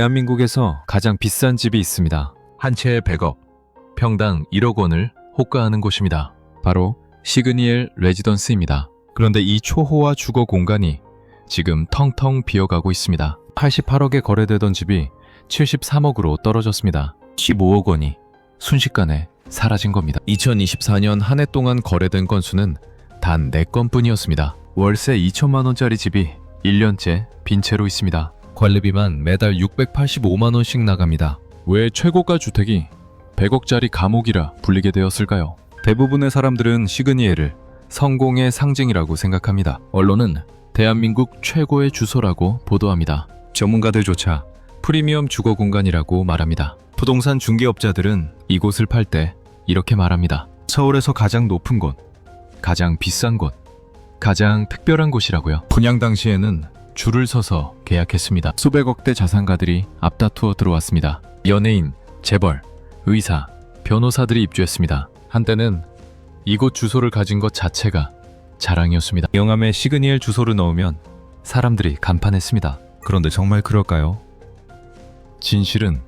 대한민국에서 가장 비싼 집이 있습니다. 한 채에 100억, 평당 1억 원을 호가하는 곳입니다. 바로 시그니엘 레지던스입니다. 그런데 이 초호화 주거 공간이 지금 텅텅 비어가고 있습니다. 88억에 거래되던 집이 73억으로 떨어졌습니다. 15억 원이 순식간에 사라진 겁니다. 2024년 한 해 동안 거래된 건수는 단 4건뿐이었습니다. 월세 2천만 원짜리 집이 1년째 빈 채로 있습니다. 관리비만 매달 685만 원씩 나갑니다. 왜 최고가 주택이 100억짜리 감옥이라 불리게 되었을까요? 대부분의 사람들은 시그니엘을 성공의 상징이라고 생각합니다. 언론은 대한민국 최고의 주소라고 보도합니다. 전문가들조차 프리미엄 주거 공간이라고 말합니다. 부동산 중개업자들은 이곳을 팔 때 이렇게 말합니다. 서울에서 가장 높은 곳, 가장 비싼 곳, 가장 특별한 곳이라고요. 분양 당시에는 줄을 서서 계약했습니다. 수백억대 자산가들이 앞다투어 들어왔습니다. 연예인, 재벌, 의사, 변호사들이 입주했습니다. 한때는 이곳 주소를 가진 것 자체가 자랑이었습니다. 영암에 시그니엘 주소를 넣으면 사람들이 간판했습니다. 그런데 정말 그럴까요? 진실은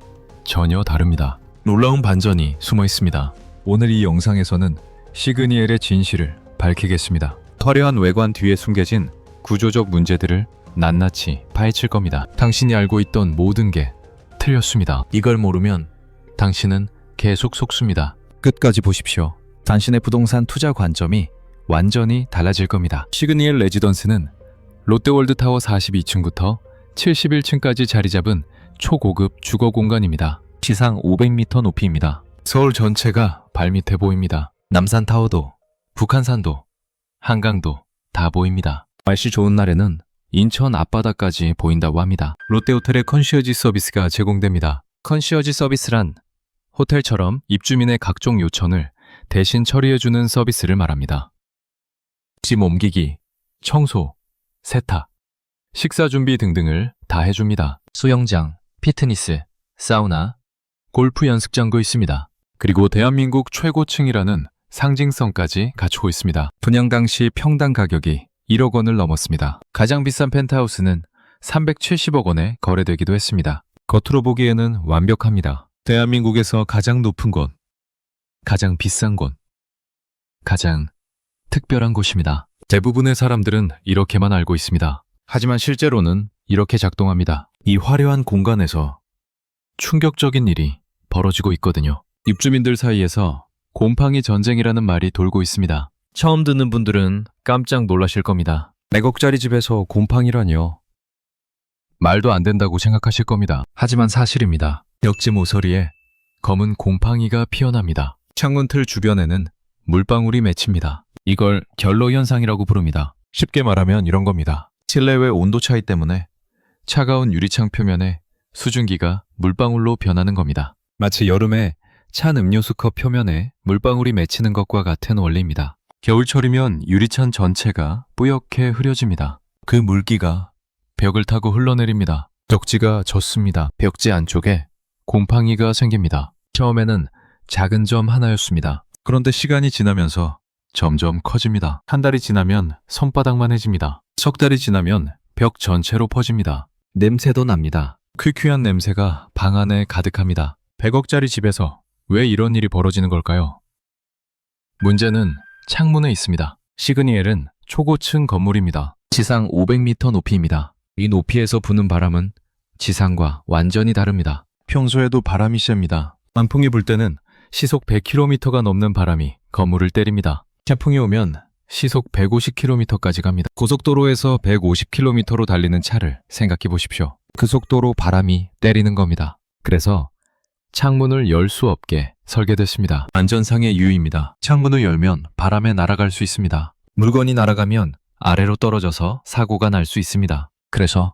전혀 다릅니다. 놀라운 반전이 숨어 있습니다. 오늘 이 영상에서는 시그니엘의 진실을 밝히겠습니다. 화려한 외관 뒤에 숨겨진 구조적 문제들을 낱낱이 파헤칠 겁니다. 당신이 알고 있던 모든 게 틀렸습니다. 이걸 모르면 당신은 계속 속습니다. 끝까지 보십시오. 당신의 부동산 투자 관점이 완전히 달라질 겁니다. 시그니엘 레지던스는 롯데월드타워 42층부터 71층까지 자리 잡은 초고급 주거 공간입니다. 지상 500m 높이입니다. 서울 전체가 발밑에 보입니다. 남산타워도, 북한산도, 한강도 다 보입니다. 날씨 좋은 날에는 인천 앞바다까지 보인다고 합니다. 롯데호텔의 컨시어지 서비스가 제공됩니다. 컨시어지 서비스란 호텔처럼 입주민의 각종 요청을 대신 처리해주는 서비스를 말합니다. 짐 옮기기, 청소, 세탁, 식사 준비 등등을 다 해줍니다. 수영장, 피트니스, 사우나, 골프 연습장도 있습니다. 그리고 대한민국 최고층이라는 상징성까지 갖추고 있습니다. 분양 당시 평당 가격이 1억 원을 넘었습니다. 가장 비싼 펜트하우스는 370억 원에 거래되기도 했습니다. 겉으로 보기에는 완벽합니다. 대한민국에서 가장 높은 곳, 가장 비싼 곳, 가장 특별한 곳입니다. 대부분의 사람들은 이렇게만 알고 있습니다. 하지만 실제로는 이렇게 작동합니다. 이 화려한 공간에서 충격적인 일이 벌어지고 있거든요. 입주민들 사이에서 곰팡이 전쟁이라는 말이 돌고 있습니다. 처음 듣는 분들은 깜짝 놀라실 겁니다. 100억짜리 집에서 곰팡이라뇨. 말도 안 된다고 생각하실 겁니다. 하지만 사실입니다. 벽지 모서리에 검은 곰팡이가 피어납니다. 창문 틀 주변에는 물방울이 맺힙니다. 이걸 결로 현상이라고 부릅니다. 쉽게 말하면 이런 겁니다. 실내외 온도 차이 때문에 차가운 유리창 표면에 수증기가 물방울로 변하는 겁니다. 마치 여름에 찬 음료수컵 표면에 물방울이 맺히는 것과 같은 원리입니다. 겨울철이면 유리창 전체가 뿌옇게 흐려집니다. 그 물기가 벽을 타고 흘러내립니다. 벽지가 젖습니다. 벽지 안쪽에 곰팡이가 생깁니다. 처음에는 작은 점 하나였습니다. 그런데 시간이 지나면서 점점 커집니다. 한 달이 지나면 손바닥만해집니다. 석 달이 지나면 벽 전체로 퍼집니다. 냄새도 납니다. 퀴퀴한 냄새가 방 안에 가득합니다. 100억짜리 집에서 왜 이런 일이 벌어지는 걸까요? 문제는 창문에 있습니다. 시그니엘은 초고층 건물입니다. 지상 500m 높이입니다. 이 높이에서 부는 바람은 지상과 완전히 다릅니다. 평소에도 바람이 셉니다. 만풍이 불 때는 시속 100km가 넘는 바람이 건물을 때립니다. 태풍이 오면 시속 150km까지 갑니다. 고속도로에서 150km로 달리는 차를 생각해 보십시오. 그 속도로 바람이 때리는 겁니다. 그래서 창문을 열 수 없게 설계됐습니다. 안전상의 유의입니다. 창문을 열면 바람에 날아갈 수 있습니다. 물건이 날아가면 아래로 떨어져서 사고가 날 수 있습니다. 그래서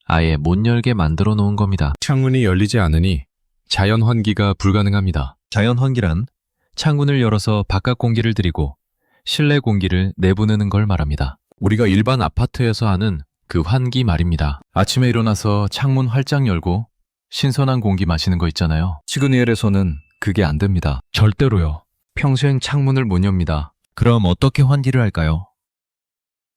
아예 못 열게 만들어 놓은 겁니다. 창문이 열리지 않으니 자연 환기가 불가능합니다. 자연 환기란 창문을 열어서 바깥 공기를 들이고 실내 공기를 내보내는 걸 말합니다. 우리가 일반 아파트에서 하는 그 환기 말입니다. 아침에 일어나서 창문 활짝 열고 신선한 공기 마시는 거 있잖아요. 시그니엘에서는 그게 안 됩니다. 절대로요. 평생 창문을 못 엽니다. 그럼 어떻게 환기를 할까요?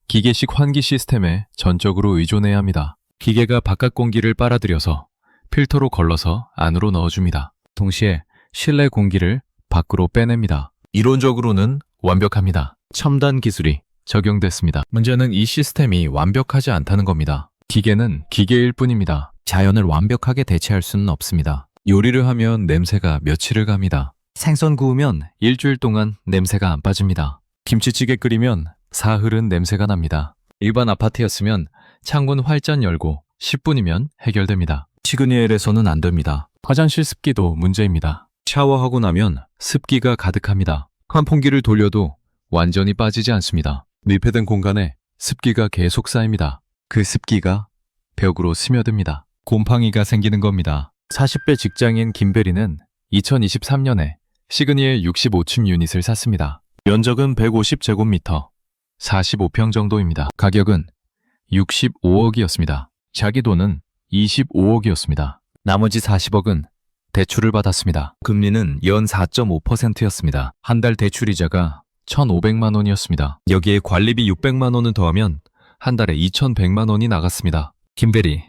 기계식 환기 시스템에 전적으로 의존해야 합니다. 기계가 바깥 공기를 빨아들여서 필터로 걸러서 안으로 넣어줍니다. 동시에 실내 공기를 밖으로 빼냅니다. 이론적으로는 완벽합니다. 첨단 기술이 적용됐습니다. 문제는 이 시스템이 완벽하지 않다는 겁니다. 기계는 기계일 뿐입니다. 자연을 완벽하게 대체할 수는 없습니다. 요리를 하면 냄새가 며칠을 갑니다. 생선 구우면 일주일 동안 냄새가 안 빠집니다. 김치찌개 끓이면 사흘은 냄새가 납니다. 일반 아파트였으면 창문 활짝 열고 10분이면 해결됩니다. 시그니엘에서는 안 됩니다. 화장실 습기도 문제입니다. 샤워하고 나면 습기가 가득합니다. 환풍기를 돌려도 완전히 빠지지 않습니다. 밀폐된 공간에 습기가 계속 쌓입니다. 그 습기가 벽으로 스며듭니다. 곰팡이가 생기는 겁니다. 40대 직장인 김배리는 2023년에 시그니엘 65층 유닛을 샀습니다. 면적은 150제곱미터, 45평 정도입니다. 가격은 65억이었습니다. 자기 돈은 25억이었습니다. 나머지 40억은 대출을 받았습니다. 금리는 연 4.5%였습니다. 한 달 대출이자가 1,500만 원이었습니다. 여기에 관리비 600만 원을 더하면 한 달에 2,100만 원이 나갔습니다. 김배리,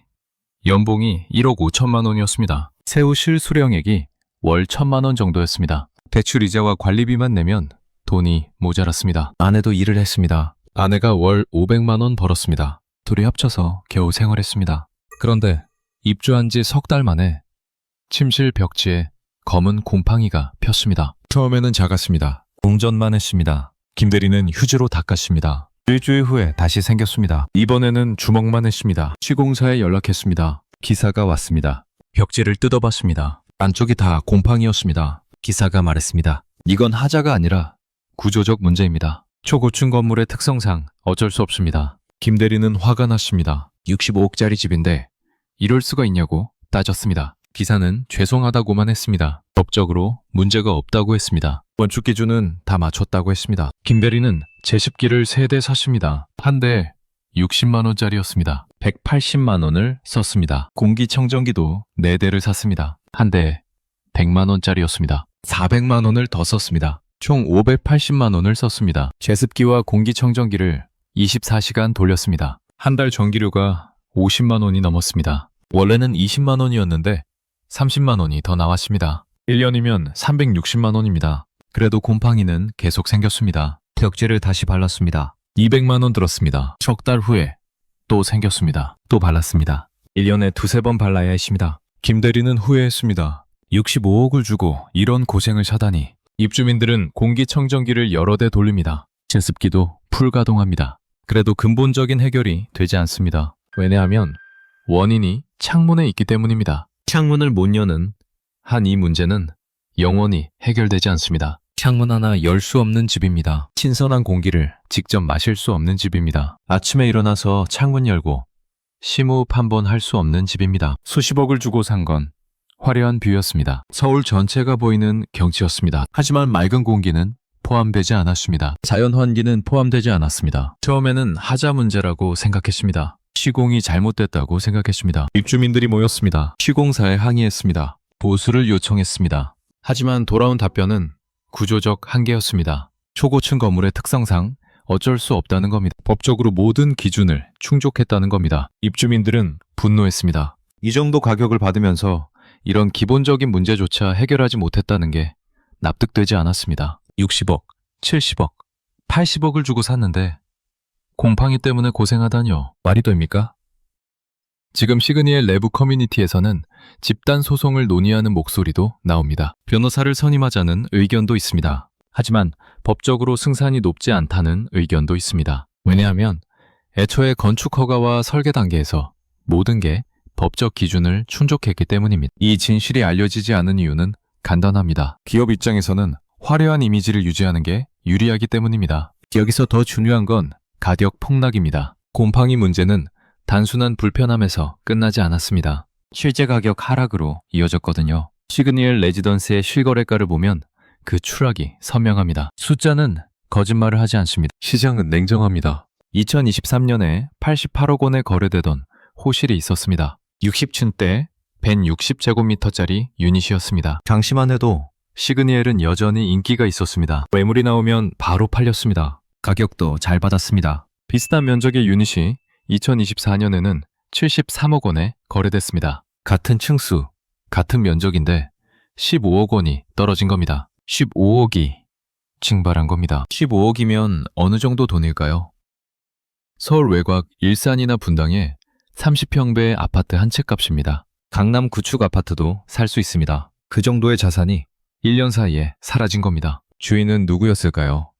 연봉이 1억 5천만 원이었습니다. 세후 실수령액이 월 1,000만 원 정도였습니다. 대출이자와 관리비만 내면 돈이 모자랐습니다. 아내도 일을 했습니다. 아내가 월 500만 원 벌었습니다. 둘이 합쳐서 겨우 생활했습니다. 그런데 입주한 지 석 달 만에 침실 벽지에 검은 곰팡이가 폈습니다. 처음에는 작았습니다. 동전만 했습니다. 김대리는 휴지로 닦았습니다. 일주일 후에 다시 생겼습니다. 이번에는 주먹만 했습니다. 시공사에 연락했습니다. 기사가 왔습니다. 벽지를 뜯어봤습니다. 안쪽이 다 곰팡이였습니다. 기사가 말했습니다. 이건 하자가 아니라 구조적 문제입니다. 초고층 건물의 특성상 어쩔 수 없습니다. 김대리는 화가 났습니다. 65억짜리 집인데 이럴 수가 있냐고 따졌습니다. 기사는 죄송하다고만 했습니다. 법적으로 문제가 없다고 했습니다. 건축 기준은 다 맞췄다고 했습니다. 김대리는 제습기를 3대 샀습니다. 한 대 60만 원짜리였습니다. 180만 원을 썼습니다. 공기청정기도 4대를 샀습니다. 한 대 100만 원짜리였습니다. 400만 원을 더 썼습니다. 총 580만 원을 썼습니다. 제습기와 공기청정기를 24시간 돌렸습니다. 한 달 전기료가 50만 원이 넘었습니다. 원래는 20만 원이었는데 30만 원이 더 나왔습니다. 1년이면 360만 원입니다. 그래도 곰팡이는 계속 생겼습니다. 벽지를 다시 발랐습니다. 200만 원 들었습니다. 석 달 후에 또 생겼습니다. 또 발랐습니다. 1년에 2-3번 발라야 했습니다. 김대리는 후회했습니다. 65억을 주고 이런 고생을 사다니. 입주민들은 공기청정기를 여러 대 돌립니다. 제습기도 풀가동합니다. 그래도 근본적인 해결이 되지 않습니다. 왜냐하면 원인이 창문에 있기 때문입니다. 창문을 못 여는 한 이 문제는 영원히 해결되지 않습니다. 창문 하나 열 수 없는 집입니다. 신선한 공기를 직접 마실 수 없는 집입니다. 아침에 일어나서 창문 열고 심호흡 한 번 할 수 없는 집입니다. 수십억을 주고 산 건 화려한 뷰였습니다. 서울 전체가 보이는 경치였습니다. 하지만 맑은 공기는 포함되지 않았습니다. 자연 환기는 포함되지 않았습니다. 처음에는 하자 문제라고 생각했습니다. 시공이 잘못됐다고 생각했습니다. 입주민들이 모였습니다. 시공사에 항의했습니다. 보수를 요청했습니다. 하지만 돌아온 답변은 구조적 한계였습니다. 초고층 건물의 특성상 어쩔 수 없다는 겁니다. 법적으로 모든 기준을 충족했다는 겁니다. 입주민들은 분노했습니다. 이 정도 가격을 받으면서 이런 기본적인 문제조차 해결하지 못했다는 게 납득되지 않았습니다. 60억, 70억, 80억을 주고 샀는데 곰팡이 때문에 고생하다뇨. 말이 됩니까? 지금 시그니엘 내부 커뮤니티에서는 집단 소송을 논의하는 목소리도 나옵니다. 변호사를 선임하자는 의견도 있습니다. 하지만 법적으로 승산이 높지 않다는 의견도 있습니다. 왜냐하면 애초에 건축 허가와 설계 단계에서 모든 게 법적 기준을 충족했기 때문입니다. 이 진실이 알려지지 않은 이유는 간단합니다. 기업 입장에서는 화려한 이미지를 유지하는 게 유리하기 때문입니다. 여기서 더 중요한 건 가격 폭락입니다. 곰팡이 문제는 단순한 불편함에서 끝나지 않았습니다. 실제 가격 하락으로 이어졌거든요. 시그니엘 레지던스의 실거래가를 보면 그 추락이 선명합니다. 숫자는 거짓말을 하지 않습니다. 시장은 냉정합니다. 2023년에 88억 원에 거래되던 호실이 있었습니다. 60층대 160제곱미터짜리 유닛이었습니다. 당시만 해도 시그니엘은 여전히 인기가 있었습니다. 매물이 나오면 바로 팔렸습니다. 가격도 잘 받았습니다. 비슷한 면적의 유닛이 2024년에는 73억 원에 거래됐습니다. 같은 층수, 같은 면적인데 15억 원이 떨어진 겁니다. 15억이 증발한 겁니다. 15억이면 어느 정도 돈일까요? 서울 외곽 일산이나 분당에 30평대 아파트 한 채 값입니다. 강남 구축 아파트도 살 수 있습니다. 그 정도의 자산이 1년 사이에 사라진 겁니다. 주인은 누구였을까요?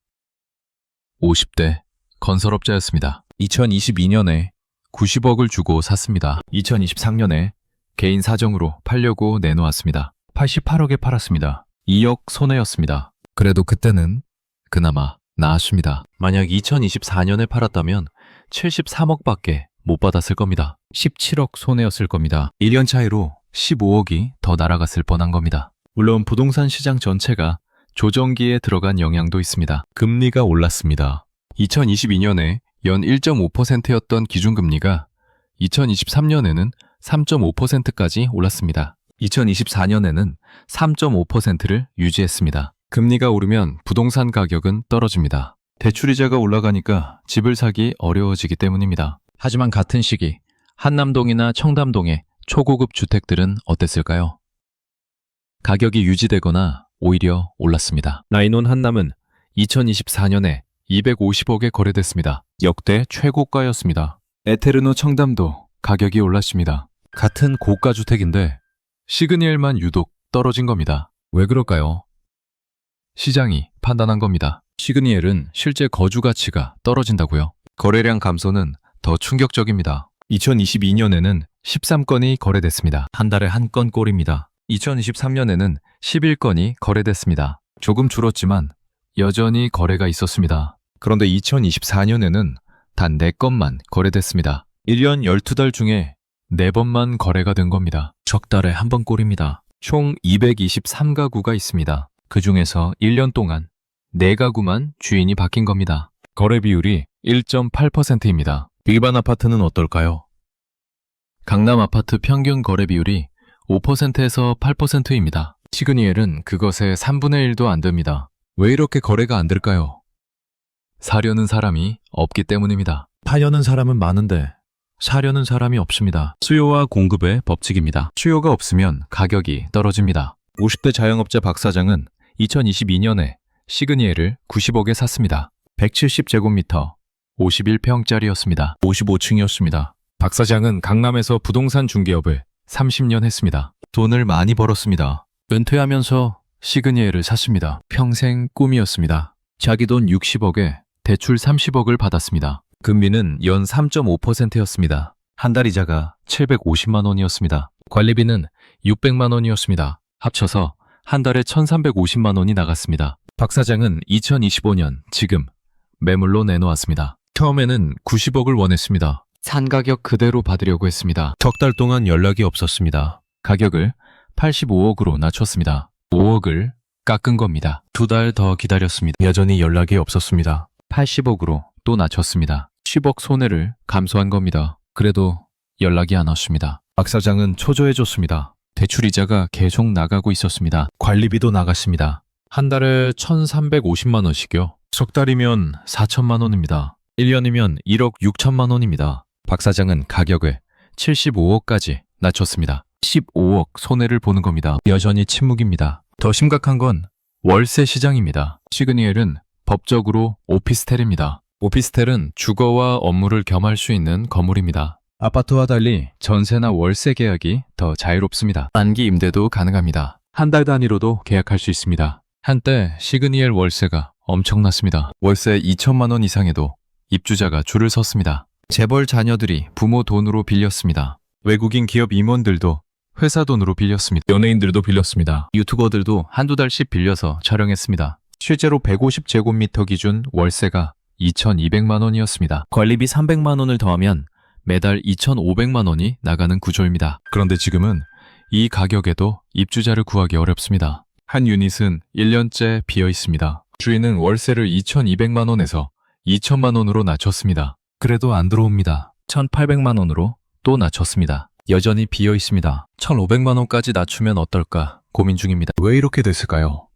50대 건설업자였습니다. 2022년에 90억을 주고 샀습니다. 2023년에 개인 사정으로 팔려고 내놓았습니다. 88억에 팔았습니다. 2억 손해였습니다. 그래도 그때는 그나마 나았습니다. 만약 2024년에 팔았다면 73억밖에 못 받았을 겁니다. 17억 손해였을 겁니다. 1년 차이로 15억이 더 날아갔을 뻔한 겁니다. 물론 부동산 시장 전체가 조정기에 들어간 영향도 있습니다. 금리가 올랐습니다. 2022년에 연 1.5%였던 기준금리가 2023년에는 3.5%까지 올랐습니다. 2024년에는 3.5%를 유지했습니다. 금리가 오르면 부동산 가격은 떨어집니다. 대출이자가 올라가니까 집을 사기 어려워지기 때문입니다. 하지만 같은 시기 한남동이나 청담동의 초고급 주택들은 어땠을까요? 가격이 유지되거나 오히려 올랐습니다. 나인원 한남은 2024년에 250억에 거래됐습니다. 역대 최고가였습니다. 에테르노 청담도 가격이 올랐습니다. 같은 고가 주택인데 시그니엘만 유독 떨어진 겁니다. 왜 그럴까요? 시장이 판단한 겁니다. 시그니엘은 실제 거주 가치가 떨어진다고요. 거래량 감소는 더 충격적입니다. 2022년에는 13건이 거래됐습니다. 한 달에 한 건 꼴입니다. 2023년에는 11건이 거래됐습니다. 조금 줄었지만 여전히 거래가 있었습니다. 그런데 2024년에는 단 4건만 거래됐습니다. 1년 12달 중에 4번만 거래가 된 겁니다. 적 달에 한 번 꼴입니다. 총 223가구가 있습니다. 그 중에서 1년 동안 4가구만 주인이 바뀐 겁니다. 거래 비율이 1.8%입니다. 일반 아파트는 어떨까요? 강남 아파트 평균 거래 비율이 5%에서 8%입니다. 시그니엘은 그것의 3분의 1도 안 됩니다. 왜 이렇게 거래가 안 될까요? 사려는 사람이 없기 때문입니다. 파려는 사람은 많은데 사려는 사람이 없습니다. 수요와 공급의 법칙입니다. 수요가 없으면 가격이 떨어집니다. 50대 자영업자 박 사장은 2022년에 시그니엘을 90억에 샀습니다. 170제곱미터, 51평짜리였습니다. 55층이었습니다. 박 사장은 강남에서 부동산 중개업을 30년 했습니다. 돈을 많이 벌었습니다. 은퇴하면서 시그니엘을 샀습니다. 평생 꿈이었습니다. 자기 돈 60억에 대출 30억을 받았습니다. 금리는 연 3.5%였습니다. 한 달 이자가 750만 원이었습니다. 관리비는 600만 원이었습니다. 합쳐서 한 달에 1,350만 원이 나갔습니다. 박 사장은 2025년 지금 매물로 내놓았습니다. 처음에는 90억을 원했습니다. 산 가격 그대로 받으려고 했습니다. 석 달 동안 연락이 없었습니다. 가격을 85억으로 낮췄습니다. 5억을 깎은 겁니다. 2달 더 기다렸습니다. 여전히 연락이 없었습니다. 80억으로 또 낮췄습니다. 10억 손해를 감수한 겁니다. 그래도 연락이 안 왔습니다. 박 사장은 초조해졌습니다. 대출이자가 계속 나가고 있었습니다. 관리비도 나갔습니다. 한 달에 1,350만 원씩요. 석 달이면 4천만 원입니다. 1년이면 1억 6천만 원입니다. 박 사장은 가격을 75억까지 낮췄습니다. 15억 손해를 보는 겁니다. 여전히 침묵입니다. 더 심각한 건 월세 시장입니다. 시그니엘은 법적으로 오피스텔입니다. 오피스텔은 주거와 업무를 겸할 수 있는 건물입니다. 아파트와 달리 전세나 월세 계약이 더 자유롭습니다. 단기 임대도 가능합니다. 한 달 단위로도 계약할 수 있습니다. 한때 시그니엘 월세가 엄청났습니다. 월세 2천만 원 이상에도 입주자가 줄을 섰습니다. 재벌 자녀들이 부모 돈으로 빌렸습니다. 외국인 기업 임원들도 회사 돈으로 빌렸습니다. 연예인들도 빌렸습니다. 유튜버들도 한두 달씩 빌려서 촬영했습니다. 실제로 150제곱미터 기준 월세가 2,200만 원이었습니다. 관리비 300만 원을 더하면 매달 2,500만 원이 나가는 구조입니다. 그런데 지금은 이 가격에도 입주자를 구하기 어렵습니다. 한 유닛은 1년째 비어 있습니다. 주인은 월세를 2,200만 원에서 2천만 원으로 낮췄습니다. 그래도 안 들어옵니다. 1,800만 원으로 또 낮췄습니다. 여전히 비어 있습니다. 1,500만 원까지 낮추면 어떨까 고민 중입니다. 왜 이렇게 됐을까요?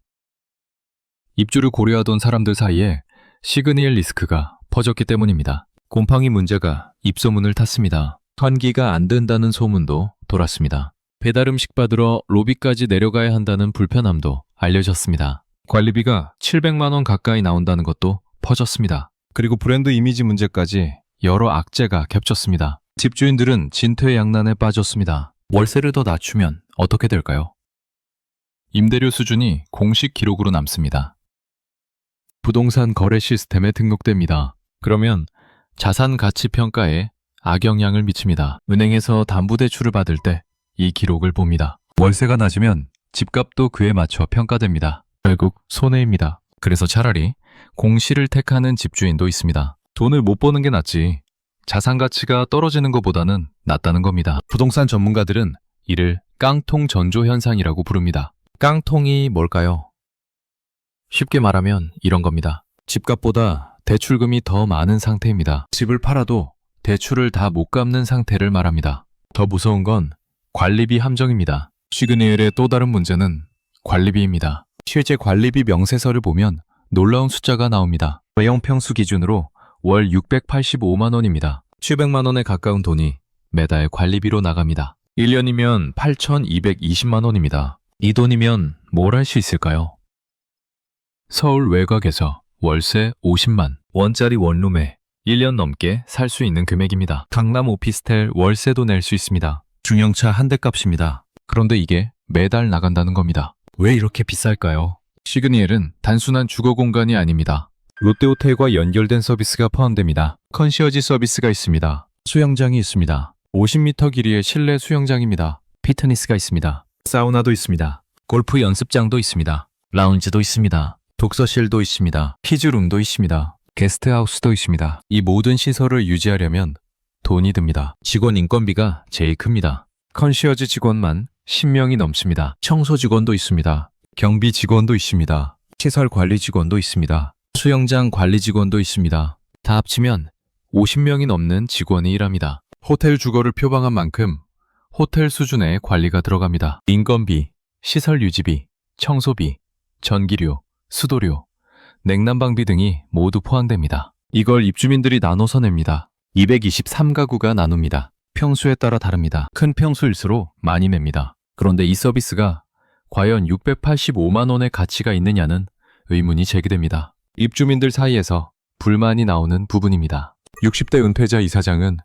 입주를 고려하던 사람들 사이에 시그니엘 리스크가 퍼졌기 때문입니다. 곰팡이 문제가 입소문을 탔습니다. 환기가 안 된다는 소문도 돌았습니다. 배달 음식 받으러 로비까지 내려가야 한다는 불편함도 알려졌습니다. 관리비가 700만 원 가까이 나온다는 것도 퍼졌습니다. 그리고 브랜드 이미지 문제까지 여러 악재가 겹쳤습니다. 집주인들은 진퇴양난에 빠졌습니다. 월세를 더 낮추면 어떻게 될까요? 임대료 수준이 공식 기록으로 남습니다. 부동산 거래 시스템에 등록됩니다. 그러면 자산 가치 평가에 악영향을 미칩니다. 은행에서 담보대출을 받을 때 이 기록을 봅니다. 월세가 낮으면 집값도 그에 맞춰 평가됩니다. 결국 손해입니다. 그래서 차라리 공시를 택하는 집주인도 있습니다. 돈을 못 버는 게 낫지. 자산 가치가 떨어지는 것보다는 낫다는 겁니다. 부동산 전문가들은 이를 깡통 전조 현상이라고 부릅니다. 깡통이 뭘까요? 쉽게 말하면 이런 겁니다. 집값보다 대출금이 더 많은 상태입니다. 집을 팔아도 대출을 다 못 갚는 상태를 말합니다. 더 무서운 건 관리비 함정입니다. 시그니엘의 또 다른 문제는 관리비입니다. 실제 관리비 명세서를 보면 놀라운 숫자가 나옵니다. 외형평수 기준으로 월 685만 원입니다. 700만 원에 가까운 돈이 매달 관리비로 나갑니다. 1년이면 8,220만 원입니다. 이 돈이면 뭘 할 수 있을까요? 서울 외곽에서 월세 50만 원짜리 원룸에 1년 넘게 살 수 있는 금액입니다. 강남 오피스텔 월세도 낼 수 있습니다. 중형차 한 대 값입니다. 그런데 이게 매달 나간다는 겁니다. 왜 이렇게 비쌀까요? 시그니엘은 단순한 주거 공간이 아닙니다. 롯데호텔과 연결된 서비스가 포함됩니다. 컨시어지 서비스가 있습니다. 수영장이 있습니다. 50m 길이의 실내 수영장입니다. 피트니스가 있습니다. 사우나도 있습니다. 골프 연습장도 있습니다. 라운지도 있습니다. 독서실도 있습니다. 키즈룸도 있습니다. 게스트하우스도 있습니다. 이 모든 시설을 유지하려면 돈이 듭니다. 직원 인건비가 제일 큽니다. 컨시어지 직원만 10명이 넘습니다. 청소 직원도 있습니다. 경비 직원도 있습니다. 시설 관리 직원도 있습니다. 수영장 관리 직원도 있습니다. 다 합치면 50명이 넘는 직원이 일합니다. 호텔 주거를 표방한 만큼 호텔 수준의 관리가 들어갑니다. 인건비, 시설 유지비, 청소비, 전기료, 수도료, 냉난방비 등이 모두 포함됩니다. 이걸 입주민들이 나눠서 냅니다. 223가구가 나눕니다. 평수에 따라 다릅니다. 큰 평수일수록 많이 냅니다. 그런데 이 서비스가 과연 685만 원의 가치가 있느냐는 의문이 제기됩니다. 입주민들 사이에서 불만이 나오는 부분입니다. 60대 은퇴자 이사장은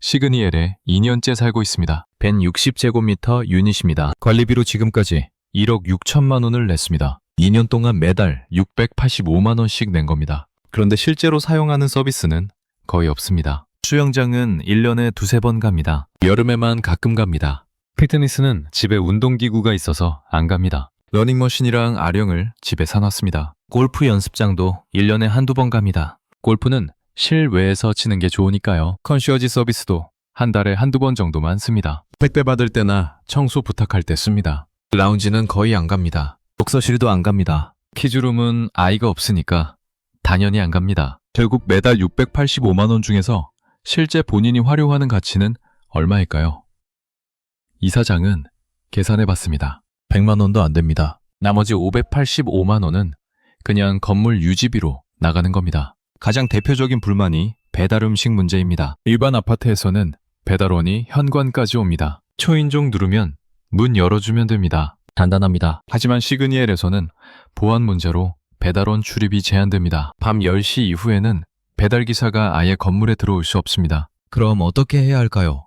시그니엘에 2년째 살고 있습니다. 160제곱미터 유닛입니다. 관리비로 지금까지 1억 6천만 원을 냈습니다. 2년 동안 매달 685만 원씩 낸 겁니다. 그런데 실제로 사용하는 서비스는 거의 없습니다. 수영장은 1년에 두세 번 갑니다. 여름에만 가끔 갑니다. 피트니스는 집에 운동기구가 있어서 안 갑니다. 러닝머신이랑 아령을 집에 사놨습니다. 골프 연습장도 1년에 한두 번 갑니다. 골프는 실외에서 치는 게 좋으니까요. 컨시어지 서비스도 한 달에 한두 번 정도만 씁니다. 택배 받을 때나 청소 부탁할 때 씁니다. 라운지는 거의 안 갑니다. 독서실도 안 갑니다. 키즈룸은 아이가 없으니까 당연히 안 갑니다. 결국 매달 685만 원 중에서 실제 본인이 활용하는 가치는 얼마일까요? 이사장은 계산해 봤습니다. 100만 원도 안 됩니다. 나머지 585만 원은 그냥 건물 유지비로 나가는 겁니다. 가장 대표적인 불만이 배달 음식 문제입니다. 일반 아파트에서는 배달원이 현관까지 옵니다. 초인종 누르면 문 열어주면 됩니다. 간단합니다. 하지만 시그니엘에서는 보안 문제로 배달원 출입이 제한됩니다. 밤 10시 이후에는 배달기사가 아예 건물에 들어올 수 없습니다. 그럼 어떻게 해야 할까요?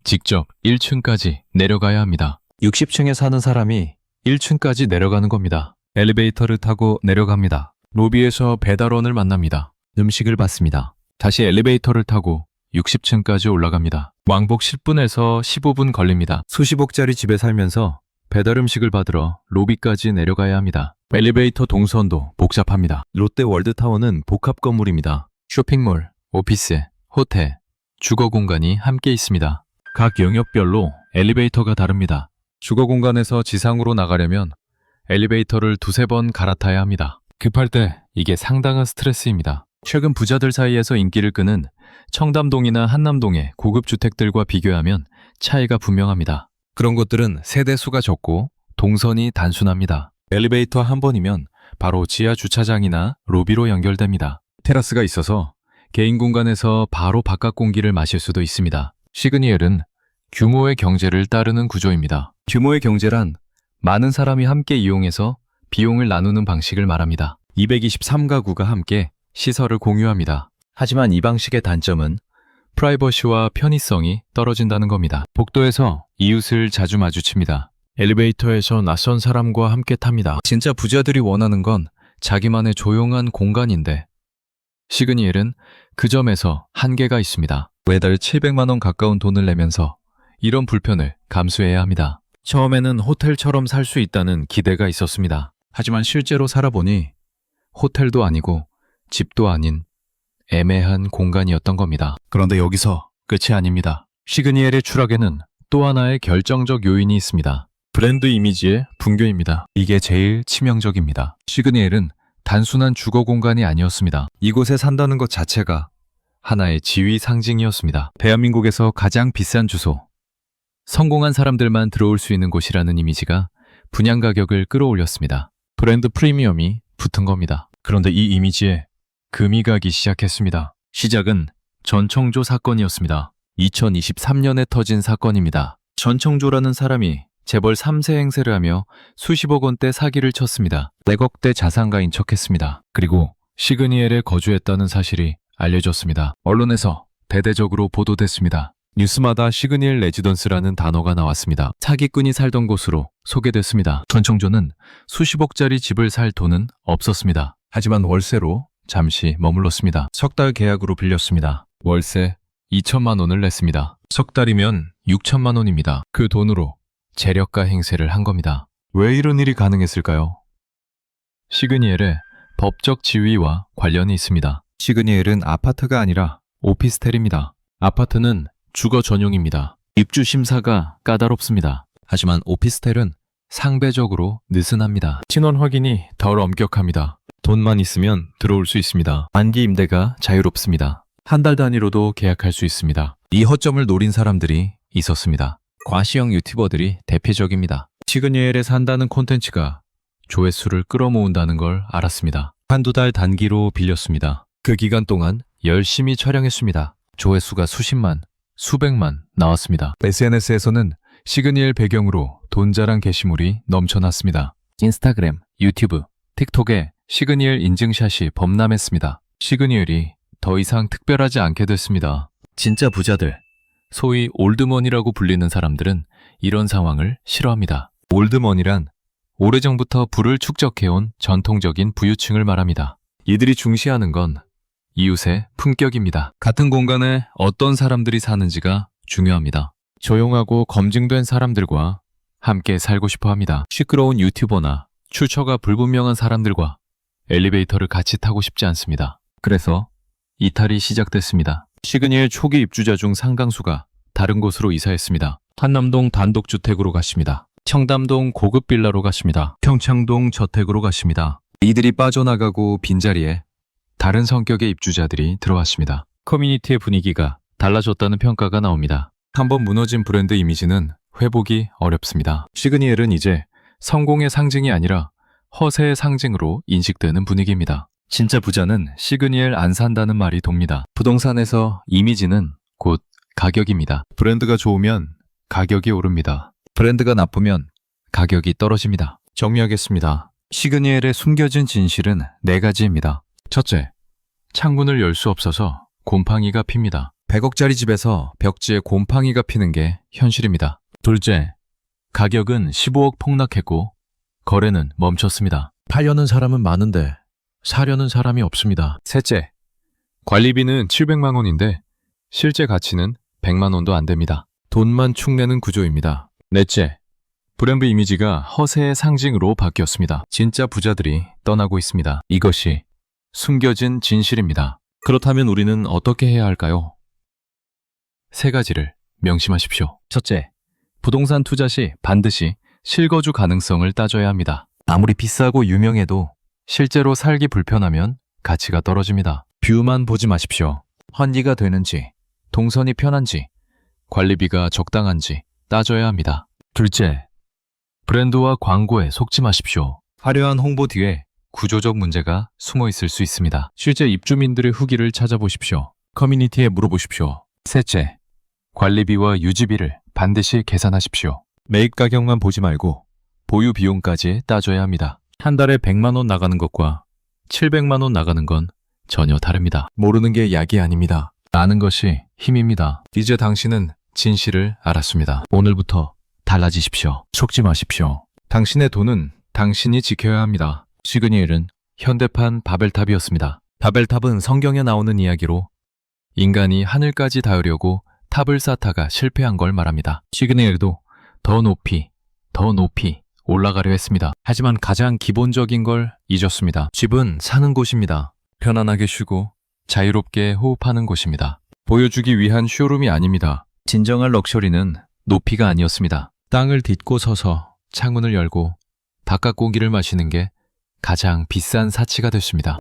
직접 1층까지 내려가야 합니다. 60층에 사는 사람이 1층까지 내려가는 겁니다. 엘리베이터를 타고 내려갑니다. 로비에서 배달원을 만납니다. 음식을 받습니다. 다시 엘리베이터를 타고 60층까지 올라갑니다. 왕복 10분에서 15분 걸립니다. 수십억짜리 집에 살면서 배달 음식을 받으러 로비까지 내려가야 합니다. 엘리베이터 동선도 복잡합니다. 롯데 월드타워는 복합 건물입니다. 쇼핑몰, 오피스, 호텔, 주거 공간이 함께 있습니다. 각 영역별로 엘리베이터가 다릅니다. 주거 공간에서 지상으로 나가려면 엘리베이터를 두세 번 갈아타야 합니다. 급할 때 이게 상당한 스트레스입니다. 최근 부자들 사이에서 인기를 끄는 청담동이나 한남동의 고급 주택들과 비교하면 차이가 분명합니다. 그런 곳들은 세대 수가 적고 동선이 단순합니다. 엘리베이터 한 번이면 바로 지하 주차장이나 로비로 연결됩니다. 테라스가 있어서 개인 공간에서 바로 바깥 공기를 마실 수도 있습니다. 시그니엘은 규모의 경제를 따르는 구조입니다. 규모의 경제란 많은 사람이 함께 이용해서 비용을 나누는 방식을 말합니다. 223가구가 함께 시설을 공유합니다. 하지만 이 방식의 단점은 프라이버시와 편의성이 떨어진다는 겁니다. 복도에서 이웃을 자주 마주칩니다. 엘리베이터에서 낯선 사람과 함께 탑니다. 진짜 부자들이 원하는 건 자기만의 조용한 공간인데 시그니엘은 그 점에서 한계가 있습니다. 매달 700만 원 가까운 돈을 내면서 이런 불편을 감수해야 합니다. 처음에는 호텔처럼 살 수 있다는 기대가 있었습니다. 하지만 실제로 살아보니 호텔도 아니고 집도 아닌 애매한 공간이었던 겁니다. 그런데 여기서 끝이 아닙니다. 시그니엘의 추락에는 또 하나의 결정적 요인이 있습니다. 브랜드 이미지의 붕괴입니다. 이게 제일 치명적입니다. 시그니엘은 단순한 주거 공간이 아니었습니다. 이곳에 산다는 것 자체가 하나의 지위 상징이었습니다. 대한민국에서 가장 비싼 주소, 성공한 사람들만 들어올 수 있는 곳이라는 이미지가 분양 가격을 끌어올렸습니다. 브랜드 프리미엄이 붙은 겁니다. 그런데 이 이미지에 금이 가기 시작했습니다. 시작은 전청조 사건이었습니다. 2023년에 터진 사건입니다. 전청조라는 사람이 재벌 3세 행세를 하며 수십억 원대 사기를 쳤습니다. 100억대 자산가인 척했습니다. 그리고 시그니엘에 거주했다는 사실이 알려졌습니다. 언론에서 대대적으로 보도됐습니다. 뉴스마다 시그니엘 레지던스라는 단어가 나왔습니다. 사기꾼이 살던 곳으로 소개됐습니다. 전청조는 수십억짜리 집을 살 돈은 없었습니다. 하지만 월세로 잠시 머물렀습니다. 석 달 계약으로 빌렸습니다. 월세 2천만 원을 냈습니다. 석 달이면 6천만 원입니다. 그 돈으로 재력가 행세를 한 겁니다. 왜 이런 일이 가능했을까요? 시그니엘의 법적 지위와 관련이 있습니다. 시그니엘은 아파트가 아니라 오피스텔입니다. 아파트는 주거 전용입니다. 입주 심사가 까다롭습니다. 하지만 오피스텔은 상대적으로 느슨합니다. 신원 확인이 덜 엄격합니다. 돈만 있으면 들어올 수 있습니다. 만기 임대가 자유롭습니다. 한 달 단위로도 계약할 수 있습니다. 이 허점을 노린 사람들이 있었습니다. 과시형 유튜버들이 대표적입니다. 시그니엘에 산다는 콘텐츠가 조회수를 끌어모은다는 걸 알았습니다. 한두 달 단기로 빌렸습니다. 그 기간 동안 열심히 촬영했습니다. 조회수가 수십만, 수백만 나왔습니다. SNS에서는 시그니엘 배경으로 돈 자랑 게시물이 넘쳐났습니다. 인스타그램, 유튜브, 틱톡에 시그니엘 인증샷이 범람했습니다. 시그니엘이 더 이상 특별하지 않게 됐습니다. 진짜 부자들, 소위 올드머니라고 불리는 사람들은 이런 상황을 싫어합니다. 올드머니란 오래전부터 부를 축적해온 전통적인 부유층을 말합니다. 이들이 중시하는 건 이웃의 품격입니다. 같은 공간에 어떤 사람들이 사는지가 중요합니다. 조용하고 검증된 사람들과 함께 살고 싶어 합니다. 시끄러운 유튜버나 출처가 불분명한 사람들과 엘리베이터를 같이 타고 싶지 않습니다. 그래서 이탈이 시작됐습니다. 시그니엘 초기 입주자 중 상당수가 다른 곳으로 이사했습니다. 한남동 단독주택으로 갔습니다. 청담동 고급 빌라로 갔습니다. 평창동 저택으로 갔습니다. 이들이 빠져나가고 빈자리에 다른 성격의 입주자들이 들어왔습니다. 커뮤니티의 분위기가 달라졌다는 평가가 나옵니다. 한번 무너진 브랜드 이미지는 회복이 어렵습니다. 시그니엘은 이제 성공의 상징이 아니라 허세의 상징으로 인식되는 분위기입니다. 진짜 부자는 시그니엘 안 산다는 말이 돕니다. 부동산에서 이미지는 곧 가격입니다. 브랜드가 좋으면 가격이 오릅니다. 브랜드가 나쁘면 가격이 떨어집니다. 정리하겠습니다. 시그니엘의 숨겨진 진실은 4가지입니다. 첫째, 창문을 열 수 없어서 곰팡이가 핍니다. 100억짜리 집에서 벽지에 곰팡이가 피는 게 현실입니다. 둘째, 가격은 15억 폭락했고 거래는 멈췄습니다. 팔려는 사람은 많은데 사려는 사람이 없습니다. 셋째, 관리비는 700만 원인데 실제 가치는 100만 원도 안 됩니다. 돈만 축내는 구조입니다. 넷째, 브랜드 이미지가 허세의 상징으로 바뀌었습니다. 진짜 부자들이 떠나고 있습니다. 이것이 숨겨진 진실입니다. 그렇다면 우리는 어떻게 해야 할까요? 3가지를 명심하십시오. 첫째, 부동산 투자 시 반드시 실거주 가능성을 따져야 합니다. 아무리 비싸고 유명해도 실제로 살기 불편하면 가치가 떨어집니다. 뷰만 보지 마십시오. 환기가 되는지, 동선이 편한지, 관리비가 적당한지 따져야 합니다. 둘째, 브랜드와 광고에 속지 마십시오. 화려한 홍보 뒤에 구조적 문제가 숨어 있을 수 있습니다. 실제 입주민들의 후기를 찾아보십시오. 커뮤니티에 물어보십시오. 셋째, 관리비와 유지비를 반드시 계산하십시오. 매입 가격만 보지 말고 보유 비용까지 따져야 합니다. 한 달에 100만 원 나가는 것과 700만 원 나가는 건 전혀 다릅니다. 모르는 게 약이 아닙니다. 아는 것이 힘입니다. 이제 당신은 진실을 알았습니다. 오늘부터 달라지십시오. 속지 마십시오. 당신의 돈은 당신이 지켜야 합니다. 시그니엘은 현대판 바벨탑이었습니다. 바벨탑은 성경에 나오는 이야기로 인간이 하늘까지 닿으려고 탑을 쌓다가 실패한 걸 말합니다. 시그니엘도 더 높이 올라가려 했습니다. 하지만 가장 기본적인 걸 잊었습니다. 집은 사는 곳입니다. 편안하게 쉬고 자유롭게 호흡하는 곳입니다. 보여주기 위한 쇼룸이 아닙니다. 진정한 럭셔리는 높이가 아니었습니다. 땅을 딛고 서서 창문을 열고 바깥 공기를 마시는 게 가장 비싼 사치가 됐습니다.